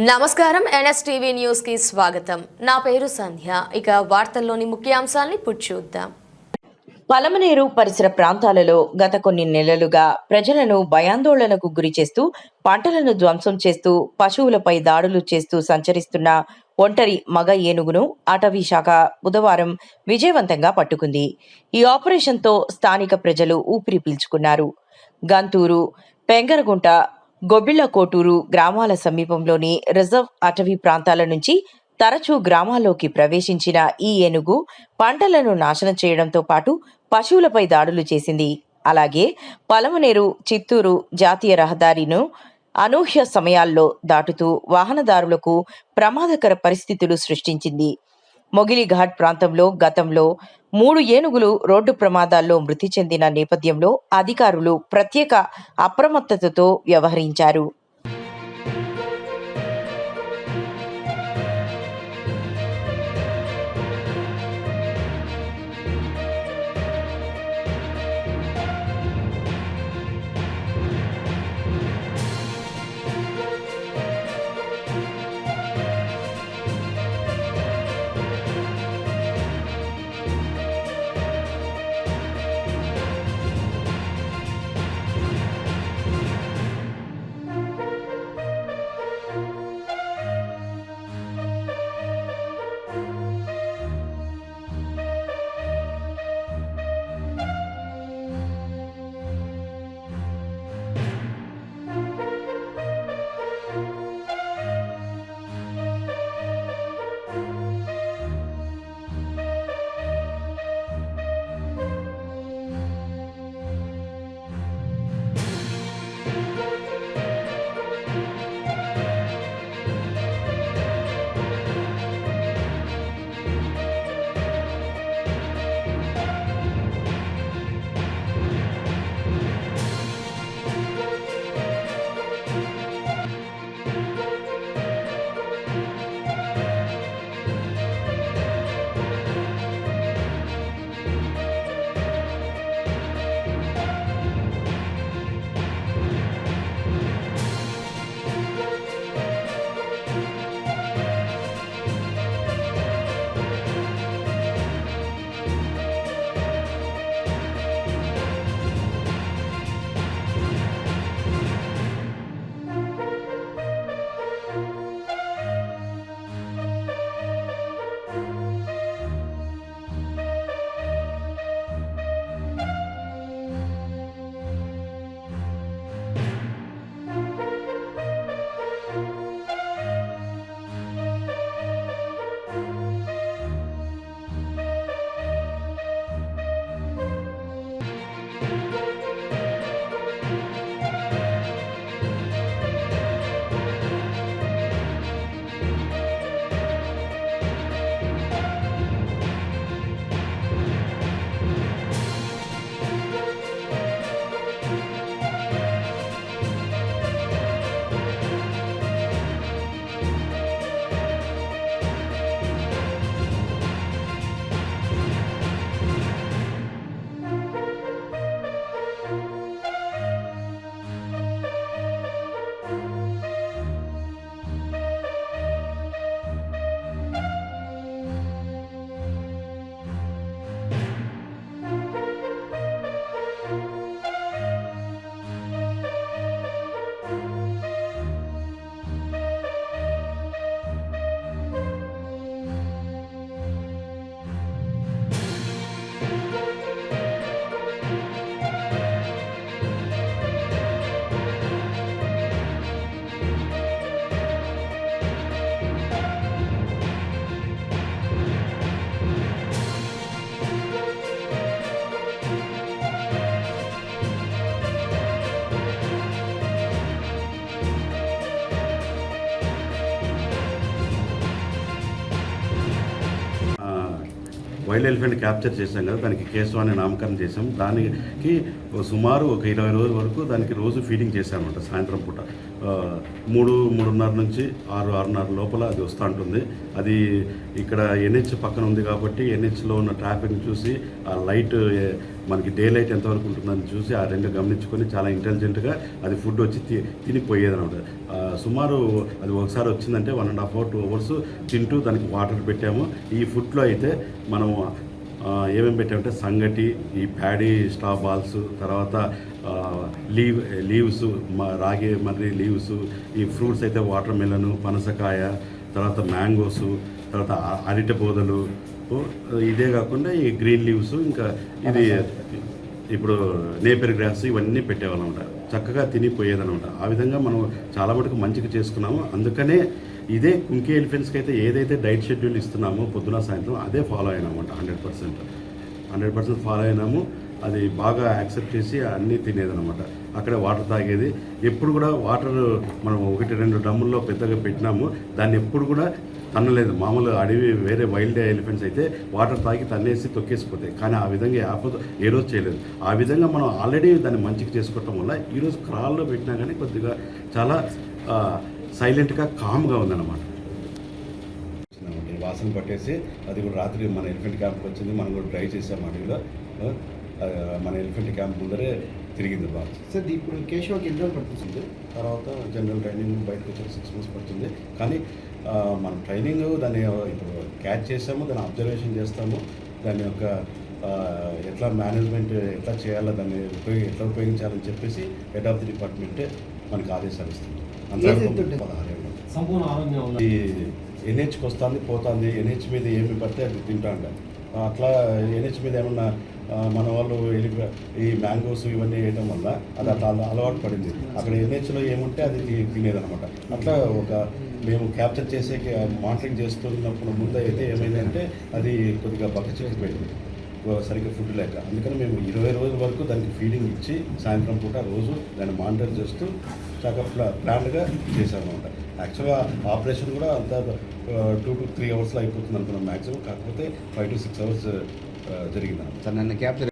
నమస్కారం NSTV news కి స్వాగతం. నా పేరు సంధ్య. ఇక వార్తల్లోని ముఖ్యాంశాల్ని చూద్దాం. పలమనేరు పరిసర ప్రాంతాలలో గత కొన్ని నెలలుగా ప్రజలను భయాందోళనకు గురి చేస్తూ పంటలను ధ్వంసం చేస్తూ పశువులపై దాడులు చేస్తూ సంచరిస్తున్న ఒంటరి మగ ఏనుగును అటవీ శాఖ బుధవారం విజయవంతంగా పట్టుకుంది. ఈ ఆపరేషన్తో స్థానిక ప్రజలు ఊపిరి పీల్చుకున్నారు. గంతూరు, పెంగరగుంట, గొబ్బిళ్లకోటూరు గ్రామాల సమీపంలోని రిజర్వ్ అటవీ ప్రాంతాల నుంచి తరచూ గ్రామాల్లోకి ప్రవేశించిన ఈ ఏనుగు పంటలను నాశనం చేయడంతో పాటు పశువులపై దాడులు చేసింది. అలాగే పలమనేరు చిత్తూరు జాతీయ రహదారిను అనూహ్య సమయాల్లో దాటుతూ వాహనదారులకు ప్రమాదకర పరిస్థితులు సృష్టించింది. మొగిలిఘాట్ ప్రాంతంలో గతంలో 3 ఏనుగులు రోడ్డు ప్రమాదాల్లో మృతి చెందిన నేపథ్యంలో అధికారులు ప్రత్యేక అప్రమత్తతతో వ్యవహరించారు. వైల్డ్ ఎలిఫెంట్ క్యాప్చర్ చేసాం కదా, దానికి కేసు అని నామకరణం చేసాం. దానికి సుమారు ఒక 20 రోజుల వరకు దానికి రోజు ఫీడింగ్ చేశామన్నమాట. సాయంత్రం పూట 3-3:30 నుంచి 6-6:30 లోపల అది వస్తూ ఉంటుంది. అది ఇక్కడ ఎన్హెచ్ పక్కన ఉంది కాబట్టి ఎన్హెచ్లో ఉన్న ట్రాఫిక్ని చూసి ఆ లైట్ మనకి డే లైట్ ఎంతవరకు ఉంటుందని చూసి ఆ రెండు గమనించుకొని చాలా ఇంటెలిజెంట్గా అది ఫుడ్ వచ్చి తినిపోయేది అనమాట. సుమారు అది ఒకసారి వచ్చిందంటే 1.5 అవర్ 2 అవర్స్ తింటూ దానికి వాటర్ పెట్టాము. ఈ ఫుడ్లో అయితే మనము ఏమేమి పెట్టామంటే సంగటి, ఈ ప్యాడీ స్టా బాల్స్, తర్వాత లీవ్స్, రాగి మర్రి లీవ్స్, ఈ ఫ్రూట్స్ అయితే వాటర్ మెలను, పనసకాయ, తర్వాత మ్యాంగోస్, తర్వాత అరటి బోదలు, ఇదే కాకుండా ఈ గ్రీన్ లీవ్స్, ఇంకా ఇది ఇప్పుడు నేపియర్ గ్రాస్, ఇవన్నీ పెట్టేవాళ్ళం అనమాట. చక్కగా తినిపోయేదనమాట. ఆ విధంగా మనం చాలా మటుకు మంచిగా చేసుకున్నాము. అందుకనే ఇదే కుంకి ఎలిఫెంట్స్కి అయితే ఏదైతే డైట్ షెడ్యూల్ ఇస్తున్నామో పొద్దున సాయంత్రం అదే ఫాలో అయినామంట. 100% ఫాలో అయినాము. అది బాగా యాక్సెప్ట్ చేసి అన్నీ తినేదనమాట. అక్కడే వాటర్ తాగేది. ఎప్పుడు కూడా వాటర్ మనం 1-2 డ్రమ్ముల్లో పెద్దగా పెట్టినాము, దాన్ని ఎప్పుడు కూడా తన్నలేదు. మామూలు అడవి వేరే వైల్డ్ ఎలిఫెంట్స్ అయితే వాటర్ తాగి తన్నేసి తొక్కేసిపోతాయి. కానీ ఆ విధంగా యాప్ ఏ రోజు చేయలేదు. ఆ విధంగా మనం ఆల్రెడీ దాన్ని మంచిగా చేసుకోవటం వల్ల ఈరోజు క్రాల్లో పెట్టినా కానీ కొద్దిగా చాలా సైలెంట్గా కామ్గా ఉందన్నమాట. వాసన పట్టేసి అది కూడా రాత్రి మన ఎలిఫెంట్ క్యాంప్కి వచ్చింది. మనం కూడా ట్రై చేసాం అడవిలో. మన ఎలిఫెంట్ క్యాంప్ ముందరే తిరిగింది బాగా. సార్ ఇప్పుడు కేశవకి ఎన్ని రోజులు పడుతుంది? తర్వాత జనరల్ ట్రైనింగ్ బయటకు వచ్చి 6 months పడుతుంది. కానీ మన ట్రైనింగ్ దాన్ని ఇప్పుడు క్యాచ్ చేసాము, దాన్ని అబ్జర్వేషన్ చేస్తాము, దాని యొక్క ఎట్లా మేనేజ్మెంట్ ఎట్లా చేయాలో, దాన్ని ఎట్లా ఉపయోగించాలని చెప్పేసి హెడ్ ఆఫ్ ది డిపార్ట్మెంటే మనకు ఆదేశాలు ఇస్తుంది. అంతవరకు 16 ఏళ్ళు. సంపూర్ణ ఆరోగ్యం ఈ ఎన్హెచ్కి వస్తుంది పోతుంది, ఎన్హెచ్ మీద ఏమి పడితే అది తింటా ఉంటారు. అట్లా ఎన్హెచ్ మీద ఏమన్నా మన వాళ్ళు ఈ మ్యాంగోస్ ఇవన్నీ వేయడం వల్ల అది అట్లా అలవాటు పడింది. అక్కడ ఎన్హెచ్లో ఏముంటే అది తినేదనమాట. అట్లా మేము క్యాప్చర్ చేసే మానిటరింగ్ చేస్తున్నప్పుడు ముందు అయితే ఏమైందంటే అది కొద్దిగా బక్కచిక్కిపోయింది, సరిగ్గా ఫుడ్ లేక. అందుకని మేము 20 రోజుల వరకు దానికి ఫీడింగ్ ఇచ్చి సాయంత్రం పూట రోజు దాన్ని మానిటర్ చేస్తూ చక్కగా ప్లాన్గా చేసామన్నమాట. యాక్చువల్గా ఆపరేషన్ కూడా అంత 2 to 3 hours అయిపోతుంది అనుకున్నాం మ్యాక్సిమం. కాకపోతే 5 to 6 hours జరిగిందన్నమాట. సార్ నన్ను క్యాప్చర్